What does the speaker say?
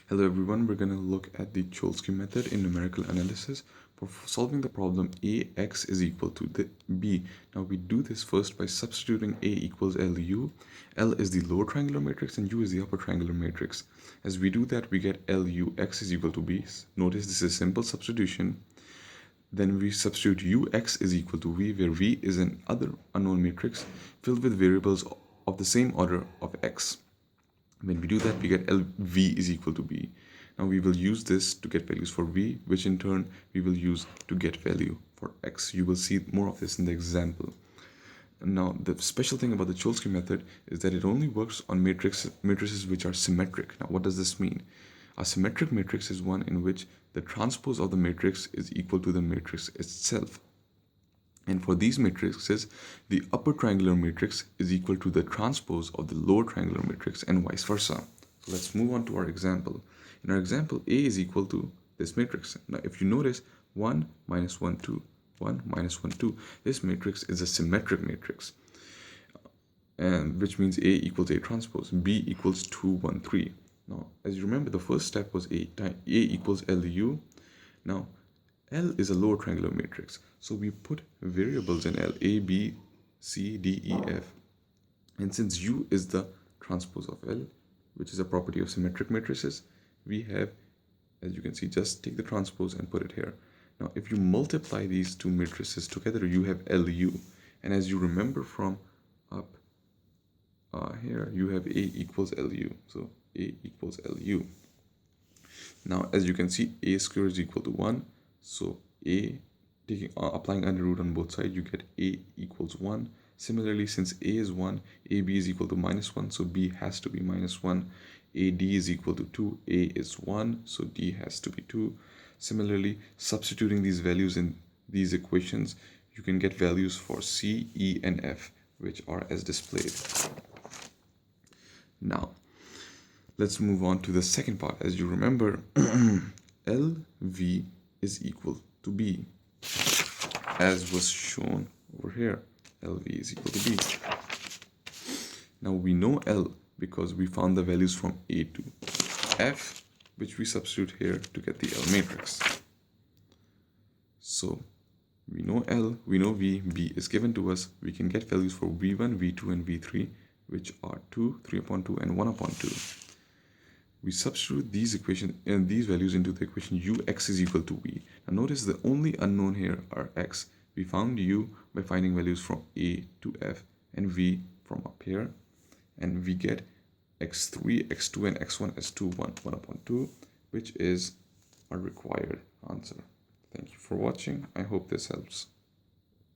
Hello everyone, we're going to look at the Choleski method in numerical analysis for solving the problem ax is equal to the b. Now we do this first by substituting a equals lu. L is the lower triangular matrix and u is the upper triangular matrix. As we do that, we get lux is equal to b. Notice this is simple substitution. Then we substitute ux is equal to v, where v is an other unknown matrix filled with variables of the same order of x. When we do that, we get LV is equal to B. Now we will use this to get values for V, which in turn we will use to get value for X. You will see more of this in the example. Now the special thing about the Choleski method is that it only works on matrices which are symmetric. Now what does this mean? A symmetric matrix is one in which the transpose of the matrix is equal to the matrix itself. And for these matrices, the upper triangular matrix is equal to the transpose of the lower triangular matrix and vice versa. So let's move on to our example. In our example, A is equal to this matrix. Now, if you notice, 1 minus 1, 2, 1 minus 1, 2, this matrix is a symmetric matrix, and which means A equals A transpose, B equals 2, 1, 3. Now, as you remember, the first step was A equals LU. Now, L is a lower triangular matrix, so we put variables in L, A, B, C, D, E, F. And since U is the transpose of L, which is a property of symmetric matrices, we have, as you can see, just take the transpose and put it here. Now, if you multiply these two matrices together, you have LU. And as you remember from up here, you have A equals LU. So A equals LU. Now, as you can see, A squared is equal to 1. So A, applying under root on both sides, you get A equals 1. Similarly, since A is 1, AB is equal to minus 1, so B has to be minus 1. AD is equal to 2, A is 1, so D has to be 2. Similarly, substituting these values in these equations, you can get values for C, E, and F, which are as displayed. Now, let's move on to the second part. As you remember, LV is equal to B, as was shown over here. LV is equal to B. Now we know L because we found the values from A to F, which we substitute here to get the L matrix. So we know L, we know V, B is given to us. We can get values for V1, V2, and V3, which are 2, 3 upon 2, and 1 upon 2. We substitute these equations and these values into the equation ux is equal to v. Now notice the only unknown here are x. We found u by finding values from a to f and v from up here, and we get x3, x2, and x1 as 2, 1 upon 2, which is our required answer. Thank you for watching. I hope this helps.